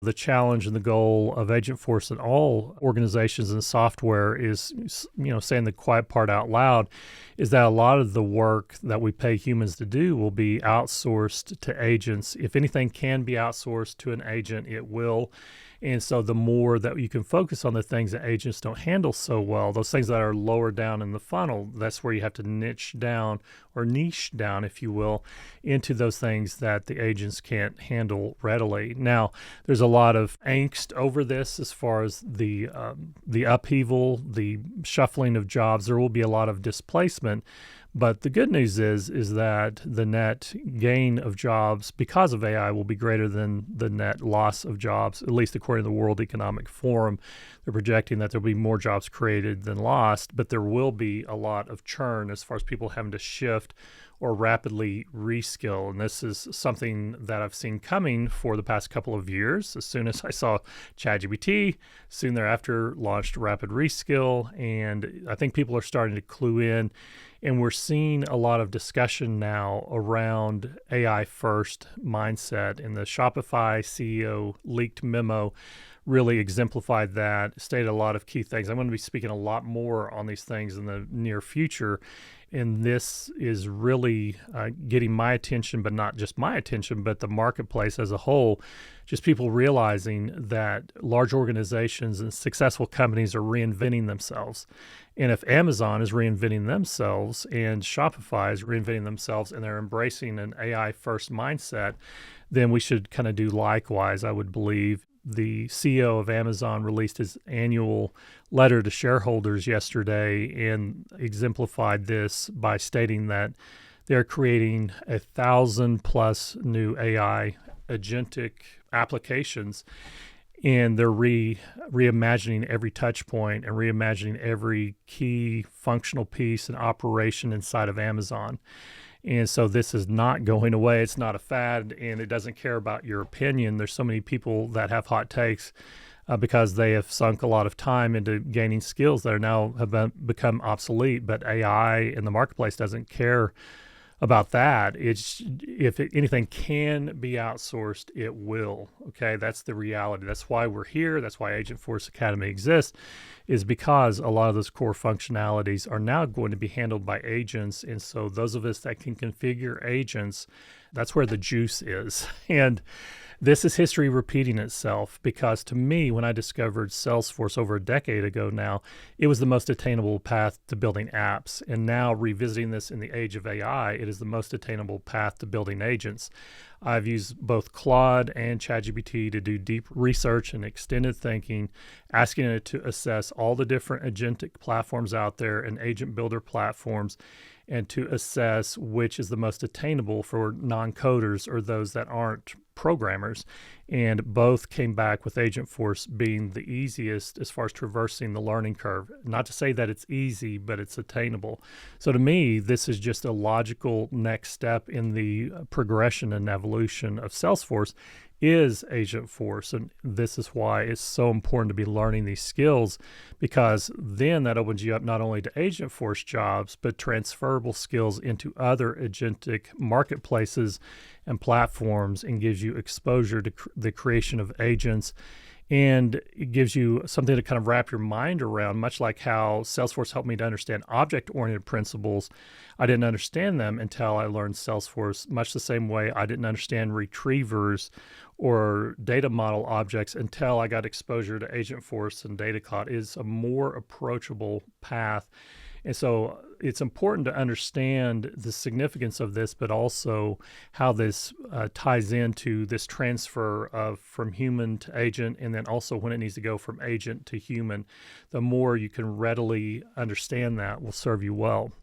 The challenge and the goal of Agentforce in all organizations and software is, saying the quiet part out loud, is that a lot of the work that we pay humans to do will be outsourced to agents. If anything can be outsourced to an agent, it will. And so the more that you can focus on the things that agents don't handle so well, those things that are lower down in the funnel, that's where you have to niche down or niche down, if you will, into those things that the agents can't handle readily. Now, there's a lot of angst over this as far as the upheaval, the shuffling of jobs. There will be a lot of displacement. But the good news is that the net gain of jobs because of AI will be greater than the net loss of jobs, at least according to the World Economic Forum. They're projecting that there'll be more jobs created than lost, but there will be a lot of churn as far as people having to shift or rapidly reskill. And this is something that I've seen coming for the past couple of years. As soon as I saw ChatGPT, soon thereafter launched Rapid Reskill. And I think people are starting to clue in. And we're seeing a lot of discussion now around AI first mindset. And the Shopify CEO leaked memo really exemplified that, stated a lot of key things. I'm going to be speaking a lot more on these things in the near future. And this is really getting my attention, but not just my attention, but the marketplace as a whole. Just people realizing that large organizations and successful companies are reinventing themselves. And if Amazon is reinventing themselves and Shopify is reinventing themselves and they're embracing an AI first mindset, then we should kind of do likewise, I would believe. The CEO of Amazon released his annual letter to shareholders yesterday and exemplified this by stating that they're creating 1,000 plus new AI agentic applications, and they're reimagining every touch point and reimagining every key functional piece and operation inside of Amazon. And so this is not going away. It's not a fad, and it doesn't care about your opinion. There's so many people that have hot takes because they have sunk a lot of time into gaining skills that are now become obsolete. But AI in the marketplace doesn't care about that. It's anything can be outsourced, it will. Okay, that's the reality. That's why we're here. That's why Agentforce Academy exists, is because a lot of those core functionalities are now going to be handled by agents. And so those of us that can configure agents, that's where the juice is. And this is history repeating itself, because to me, when I discovered Salesforce over a decade ago now, it was the most attainable path to building apps. And now revisiting this in the age of AI, it is the most attainable path to building agents. I've used both Claude and ChatGPT to do deep research and extended thinking, asking it to assess all the different agentic platforms out there and agent builder platforms, and to assess which is the most attainable for non-coders or those that aren't programmers. And both came back with Agentforce being the easiest as far as traversing the learning curve. Not to say that it's easy, but it's attainable. So to me, this is just a logical next step in the progression and evolution of Salesforce is Agentforce. And this is why it's so important to be learning these skills, because then that opens you up not only to Agentforce jobs, but transferable skills into other agentic marketplaces and platforms, and gives you exposure to the creation of agents. And it gives you something to kind of wrap your mind around, much like how Salesforce helped me to understand object-oriented principles. I didn't understand them until I learned Salesforce, much the same way I didn't understand retrievers or data model objects until I got exposure to Agentforce and Data Cloud. It is a more approachable path. And so it's important to understand the significance of this, but also how this ties into this transfer of from human to agent, and then also when it needs to go from agent to human. The more you can readily understand that will serve you well.